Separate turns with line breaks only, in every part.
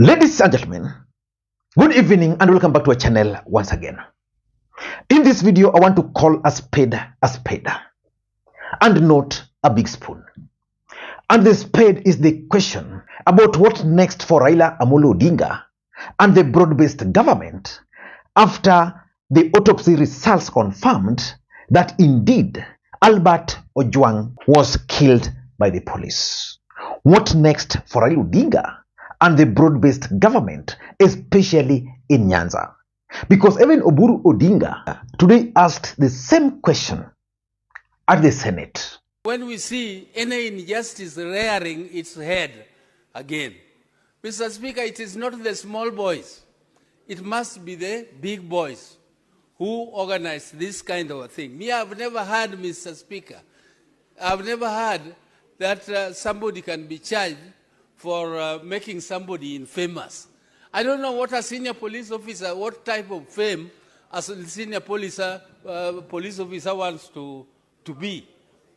Ladies and gentlemen, good evening and welcome back to our channel once again. In this video, I want to call a spade and not a big spoon. And the spade is the question about what next for Raila Odinga and the broad-based government after the autopsy results confirmed that indeed Albert Ojwang was killed by the police. What next for Raila Odinga and the broad-based government, especially in Nyanza? Because even Oburu Odinga today asked the same question at the Senate.
When we see any injustice rearing its head again, Mr. Speaker, it is not the small boys. It must be the big boys who organize this kind of a thing. Me, I've never heard, Mr. Speaker, I've never heard that somebody can be charged for making somebody infamous. I don't know what a senior police officer, what type of fame a senior police officer wants to be.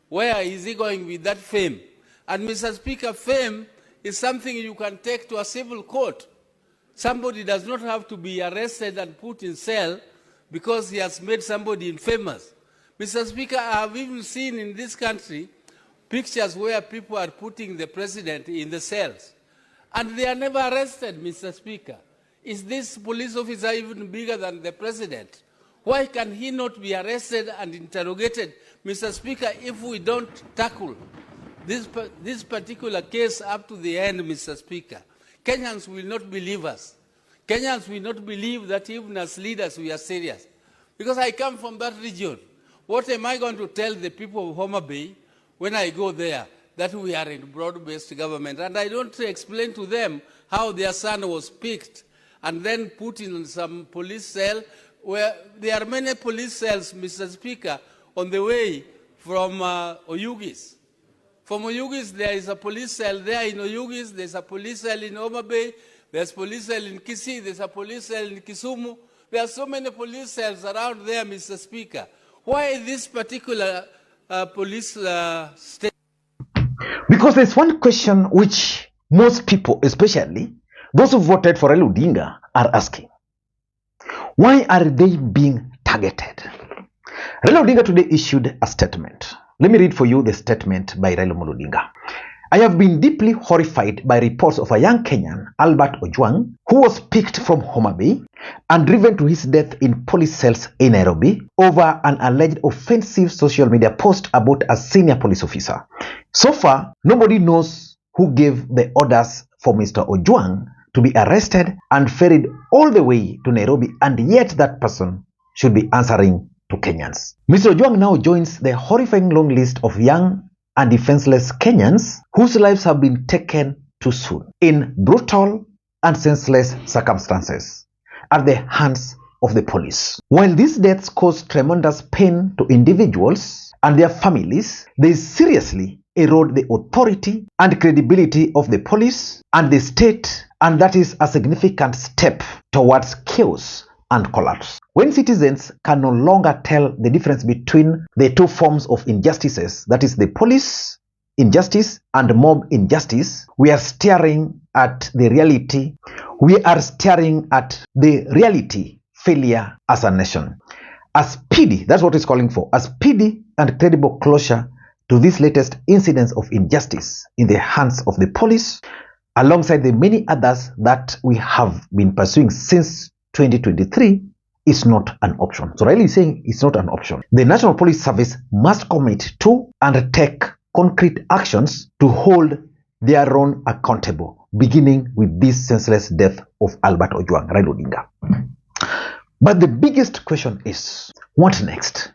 Where is he going with that fame? And Mr. Speaker, fame is something you can take to a civil court. Somebody does not have to be arrested and put in cell because he has made somebody infamous. Mr. Speaker, I have even seen in this country pictures where people are putting the president in the cells. And they are never arrested, Mr. Speaker. Is this police officer even bigger than the president? Why can he not be arrested and interrogated, Mr. Speaker, if we don't tackle this particular case up to the end, Mr. Speaker? Kenyans will not believe us. Kenyans will not believe that even as leaders we are serious. Because I come from that region. What am I going to tell the people of Homa Bay when I go there? That we are in broad-based government. And I don't explain to them how their son was picked and then put in some police cell, where there are many police cells, Mr. Speaker, on the way from Oyugis. From Oyugis, there is a police cell there in Oyugis, there's a police cell in Homa Bay, there's a police cell in Kisii, there's a police cell in Kisumu. There are so many police cells around there, Mr. Speaker. Why this particular police station?
Because there's one question which most people, especially those who voted for Raila Odinga, are asking. Why are they being targeted? Raila Odinga today issued a statement. Let me read for you the statement by Raila Odinga. I have been deeply horrified by reports of a young Kenyan, Albert Ojwang, who was picked from Homa Bay and driven to his death in police cells in Nairobi over an alleged offensive social media post about a senior police officer. So far, nobody knows who gave the orders for Mr. Ojwang to be arrested and ferried all the way to Nairobi, and yet that person should be answering to Kenyans. Mr. Ojwang now joins the horrifying long list of young and defenseless Kenyans whose lives have been taken too soon in brutal and senseless circumstances at the hands of the police. While these deaths cause tremendous pain to individuals and their families, they seriously erode the authority and credibility of the police and the state, and that is a significant step towards chaos and collapse. When citizens can no longer tell the difference between the two forms of injustices, that is the police injustice and mob injustice, we are staring at the reality. We are staring at the reality failure as a nation. A speedy, that's what it's calling for, a speedy and credible closure to these latest incidents of injustice in the hands of the police, alongside the many others that we have been pursuing since 2023, is not an option. So Raila is saying it's not an option. The National Police Service must commit to and take concrete actions to hold their own accountable, beginning with this senseless death of Albert Ojwang, Raila Odinga. But the biggest question is, what next?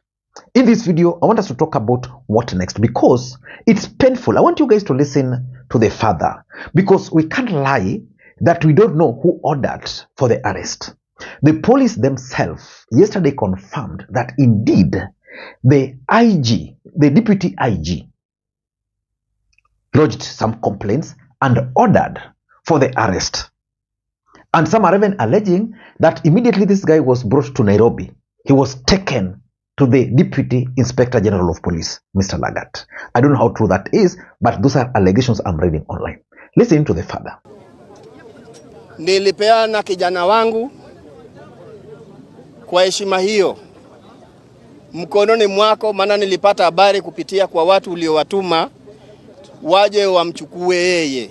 In this video, I want us to talk about what next, because it's painful. I want you guys to listen to the father, because we can't lie that we don't know who ordered for the arrest. The police themselves yesterday confirmed that indeed the IG, the deputy IG, lodged some complaints and ordered for the arrest. And some are even alleging that immediately this guy was brought to Nairobi, he was taken to the Deputy Inspector General of Police, Mr. Lagat. I don't know how true that is, but those are allegations I'm reading online. Listen to the father.
nilipeana kijana wangu kwa heshima hiyo mkononi mwako, maana nilipata habari kupitia kwa watu uliowatuma waje wamchukue yeye.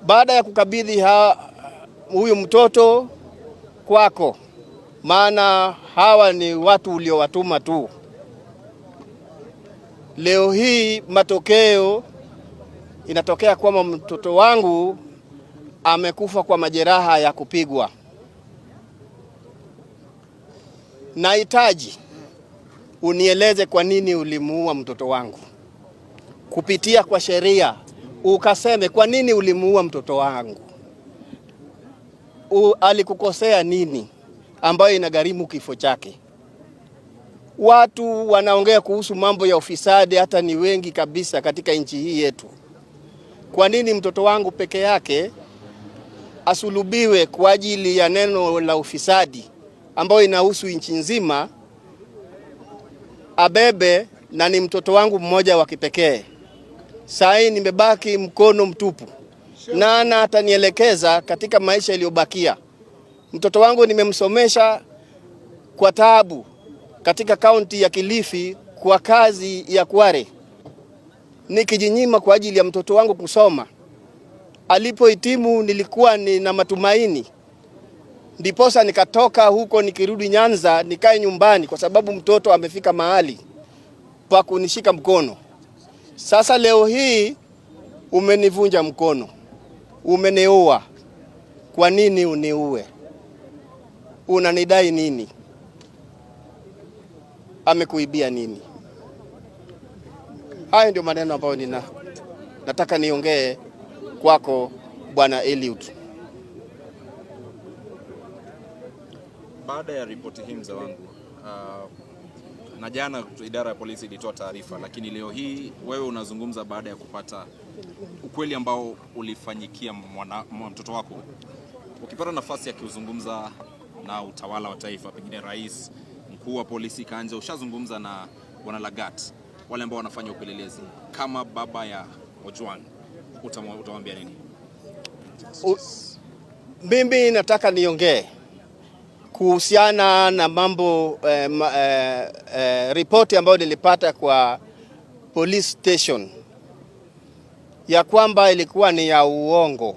Baada ya kukabidhi huyu mtoto kwako, maana hawa ni watu uliowatuma tu, leo hii matokeo inatokea kwamba mtoto wangu amekufa kwa majeraha ya kupigwa. Nahitaji unieleze kwa nini ulimuua mtoto wangu. Kupitia kwa sheria ukaseme kwa nini ulimuua mtoto wangu. Alikukosea nini ambayo inagharimu kifo chake? Watu wanaongea kuhusu mambo ya ufisadi hata ni wengi kabisa katika nchi hii yetu. Kwa nini mtoto wangu peke yake asulubiwe kwa ajili ya neno la ufisadi ambayo inahusu nchi nzima, abebe na ni mtoto wangu mmoja wa kipekee? Sasa nimebaki mkono mtupu. Nana atanielekeza katika maisha yaliyobakia. Mtoto wangu nimemsomesha kwa taabu katika kaunti ya Kilifi kwa kazi ya Kware, nikijinyima kwa ajili ya mtoto wangu kusoma. Alipohitimu nilikuwa nina matumaini, ndiposa nikatoka huko nikirudi Nyanza nikae nyumbani kwa sababu mtoto amefika mahali pa kunishika mkono. Sasa leo hii umenivunja mkono, umeniua. Kwa nini uniue? Unanidai nini? Amekuibia nini? Haya ndio maneno ambayo nataka niongee kwako Bwana Eliud.
Baada ya ripoti hii mzee wangu, na jana idara ya polisi ilitoa taarifa, lakini leo hii wewe unazungumza baada ya kupata ukweli ambao ulifanyikia mtoto wako. Ukipata nafasi ya kuzungumza na utawala wa taifa, pengine rais, mkuu wa polisi Kanja, ushazungumza na Bwana Lagat, wale ambao wanafanya upelelezi, kama baba ya Ojwang, utamwambia nini?
Mimi nataka niongee kuhusiana na mambo ripoti ambayo nilipata kwa police station ya kwamba ilikuwa ni ya uongo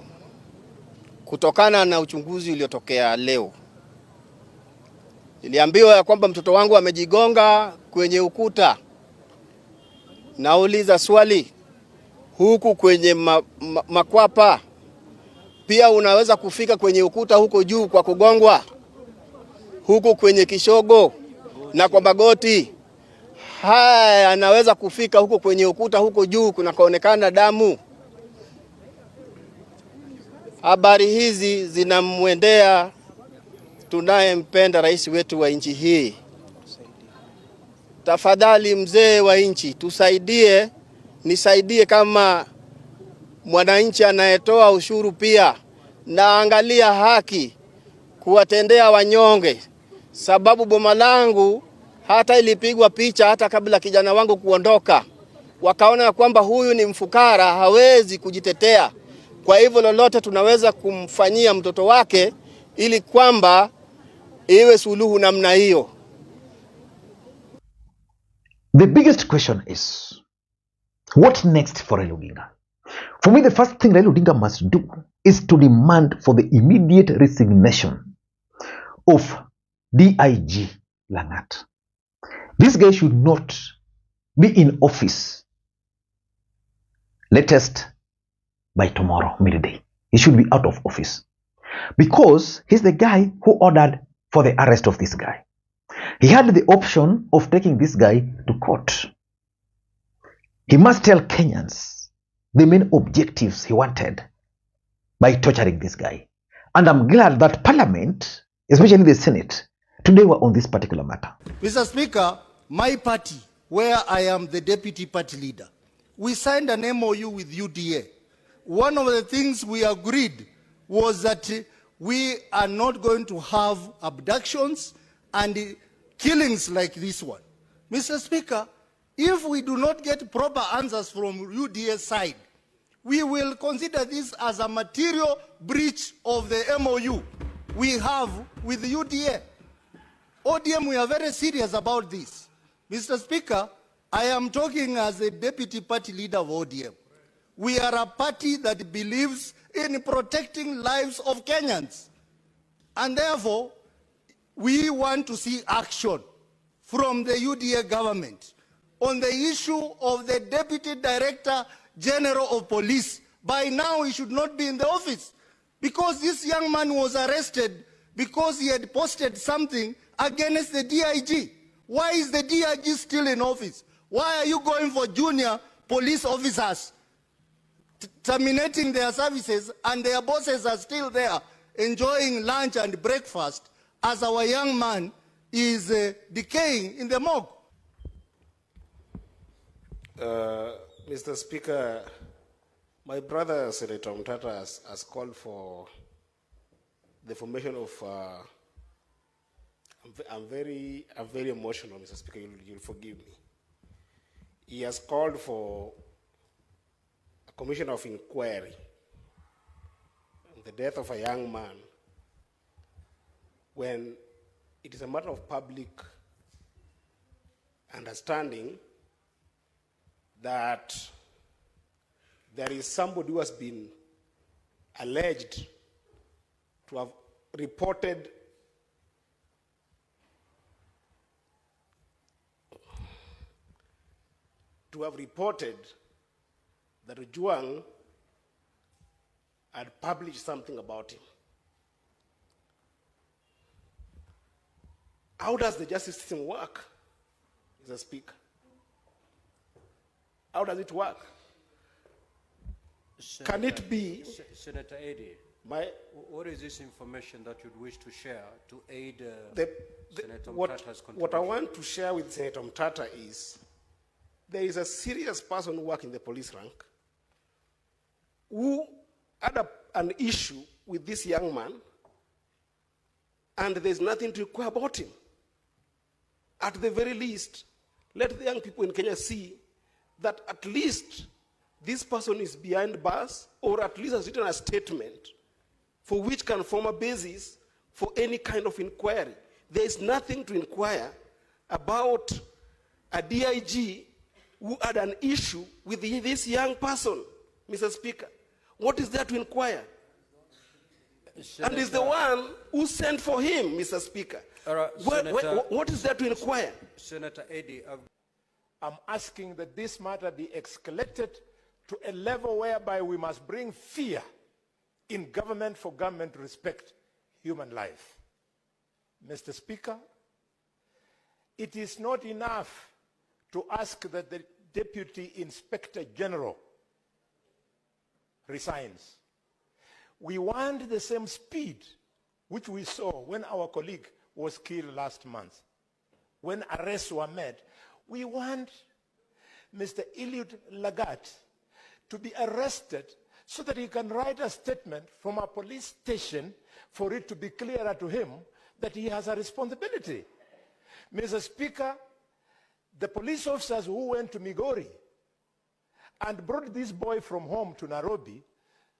kutokana na uchunguzi uliotokea leo. Niliambiwa ya kwamba mtoto wangu amejigonga kwenye ukuta. Nauliza swali, huku kwenye makwapa pia unaweza kufika kwenye ukuta huko juu kwa kugongwa? Huku kwenye kishogo na kwa magoti, haya anaweza kufika huko kwenye ukuta huko juu kunakoonekana damu? Habari hizi zinamwendea tunayempenda rais wetu wa nchi hii. Tafadhali mzee wa nchi, tusaidie, nisaidie kama mwananchi anayetoa ushuru pia, na angalia haki kuwatendea wanyonge, sababu boma langu hata ilipigwa picha hata kabla kijana wangu kuondoka. Wakaona kwamba huyu ni mfukara, hawezi kujitetea. Kwa hivyo lolote tunaweza kumfanyia mtoto wake ili kwamba iwe suluhu namna hiyo.
The biggest question is, what next for Raila Odinga? For me, the first thing Raila Odinga must do is to demand for the immediate resignation of DIG Langat. This guy should not be in office latest by tomorrow midday. He should be out of office because he's the guy who ordered for the arrest of this guy. He had the option of taking this guy to court. He must tell Kenyans the main objectives he wanted by torturing this guy. And I'm glad that Parliament, especially the Senate, today were on this particular matter.
Mr. Speaker, my party, where I am the deputy party leader, we signed an MOU with UDA. One of the things we agreed was that we are not going to have abductions and killings like this one. Mr. Speaker, if we do not get proper answers from UDA side, we will consider this as a material breach of the MOU we have with the UDA. ODM, we are very serious about this. Mr. Speaker, I am talking as a deputy party leader of ODM. We are a party that believes in protecting lives of Kenyans. And therefore, we want to see action from the UDA government on the issue of the Deputy Director General of Police. By now, he should not be in the office because this young man was arrested because he had posted something against the DIG. Why is the DIG still in office? Why are you going for junior police officers, terminating their services, and their bosses are still there enjoying lunch and breakfast as our young man is decaying in the morgue?
Mr. Speaker, my brother Senator Mtata has called for the formation of. I'm very emotional, Mr. Speaker. You'll forgive me. He has called for a commission of inquiry on the death of a young man when it is a matter of public understanding that there is somebody who has been alleged to have reported that Ojwang had published something about him. How does the justice system work, Mr. Speaker? How does it work?
Senator,
Can it be...
Senator Eddy, what is this information that you'd wish to share to aid Senator Mtata's contribution?
What I want to share with Senator Mtata is there is a serious person who works in the police rank who had an issue with this young man, and there's nothing to inquire about him. At the very least, let the young people in Kenya see that at least this person is behind bars, or at least has written a statement for which can form a basis for any kind of inquiry. There is nothing to inquire about a DIG who had an issue with this young person, Mr. Speaker. What is there to inquire? Senator, and is the one who sent for him, Mr. Speaker. What is there to inquire?
Senator Eddy,
I'm asking that this matter be escalated to a level whereby we must bring fear in government for government to respect human life. Mr. Speaker, it is not enough to ask that the Deputy Inspector General resigns. We want the same speed which we saw when our colleague was killed last month. When arrests were made, we want Mr. Eliud Lagat to be arrested so that he can write a statement from a police station for it to be clearer to him that he has a responsibility. Mr. Speaker, the police officers who went to Migori and brought this boy from home to Nairobi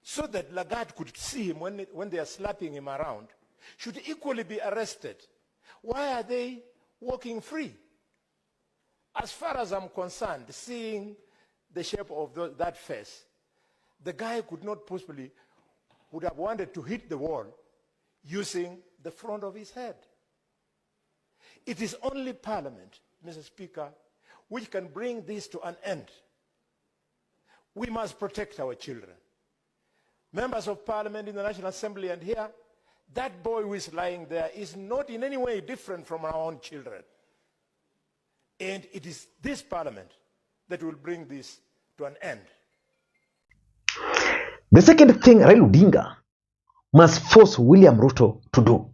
so that Lagat could see him when they are slapping him around should equally be arrested. Why are they walking free? As far as I'm concerned, seeing the shape of that face, the guy could not possibly, would have wanted to hit the wall using the front of his head. It is only Parliament, Mr. Speaker, which can bring this to an end. We must protect our children. Members of Parliament in the National Assembly and here, that boy who is lying there is not in any way different from our own children. And it is this Parliament that will bring this to an end.
The second thing Raila Odinga must force William Ruto to do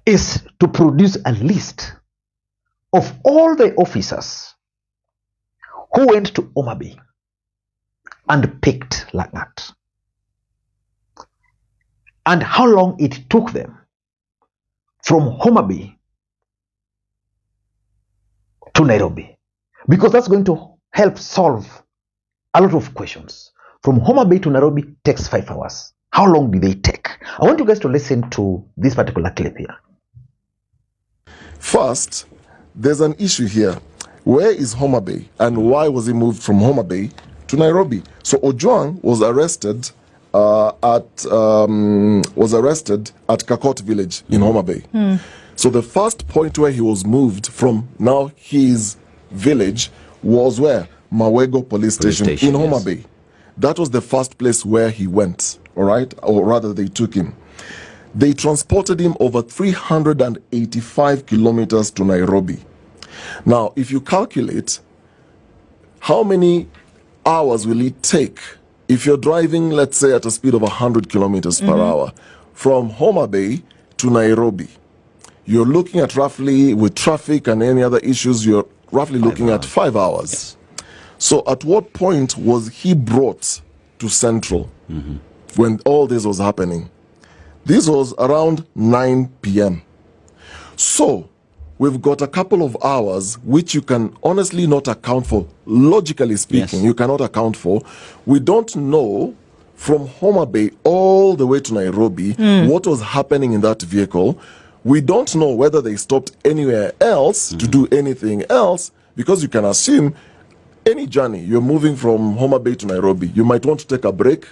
is to produce a list of all the officers who went to Omabay and picked Lagat, and how long it took them from Omabay to Nairobi, because that's going to help solve a lot of questions. from Homa Bay to Nairobi takes 5 hours. How long do they take? I want you guys to listen to this particular clip here.
First, there's an issue here. Where is Homa Bay and why was he moved from Homa Bay to Nairobi? So Ojwang was arrested at Kakot village in Homa Bay. So the first point where he was moved from now his village was where? Mawego police station in Homa Bay. That was the first place where he went, all right? Or rather, they took him. They transported him over 385 kilometers to Nairobi. Now, if you calculate how many hours will it take if you're driving, let's say, at a speed of 100 kilometers per hour from Homa Bay to Nairobi, you're looking at roughly, with traffic and any other issues, you're roughly looking at 5 hours. Yes. So at what point was he brought to Central when all this was happening? This was around 9 p.m. So we've got a couple of hours which you can honestly not account for. Logically speaking, you cannot account for. We don't know from Homa Bay all the way to Nairobi what was happening in that vehicle. We don't know whether they stopped anywhere else to do anything else, because you can assume any journey, you're moving from Homa Bay to Nairobi, you might want to take a break,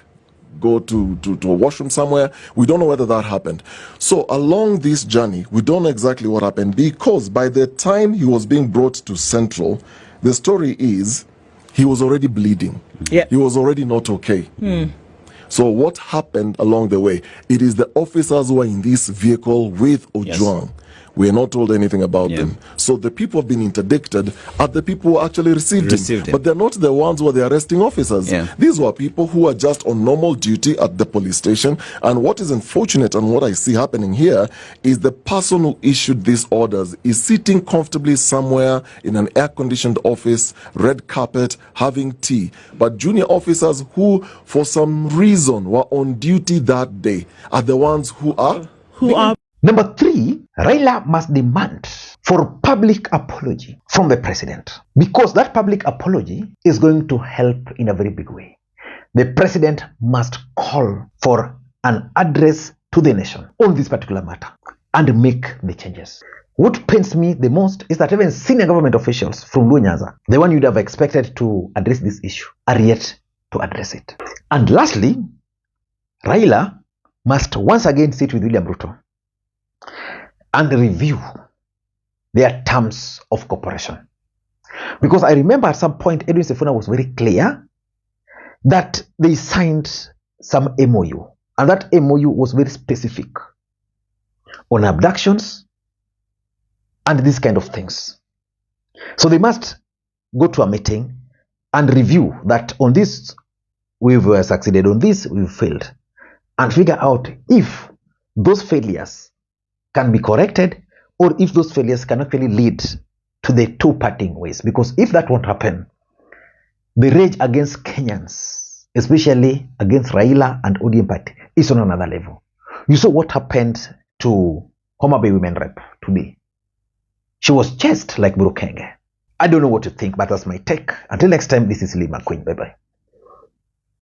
go to a washroom somewhere. We don't know whether that happened. So along this journey, we don't know exactly what happened, because by the time he was being brought to Central, the story is he was already bleeding. He was already not okay. So what happened along the way? It is the officers who are in this vehicle with Ojwang. We are not told anything about them. So the people have been interdicted are the people who actually received him. But they're not the ones who are the arresting officers. These were people who are just on normal duty at the police station. And what is unfortunate and what I see happening here is the person who issued these orders is sitting comfortably somewhere in an air-conditioned office, red carpet, having tea. But junior officers who, for some reason, were on duty that day are the ones who are...
Number 3, Raila must demand for public apology from the president, because that public apology is going to help in a very big way. The president must call for an address to the nation on this particular matter and make the changes. What pains me the most is that even senior government officials from Nyanza, the one you'd have expected to address this issue, are yet to address it. And lastly, Raila must once again sit with William Ruto and review their terms of cooperation. Because I remember at some point, Edwin Sifuna was very clear that they signed some MOU. And that MOU was very specific on abductions and these kind of things. So they must go to a meeting and review that on this we've succeeded, on this we've failed, and figure out if those failures can be corrected, or if those failures can actually lead to the two parting ways. Because if that won't happen, the rage against Kenyans, especially against Raila and ODM party, is on another level. You saw what happened to Homa Bay women rep today. She was chased like Burukenge. I don't know what to think, but that's my take. Until next time, this is Lee Makwiny. Bye-bye.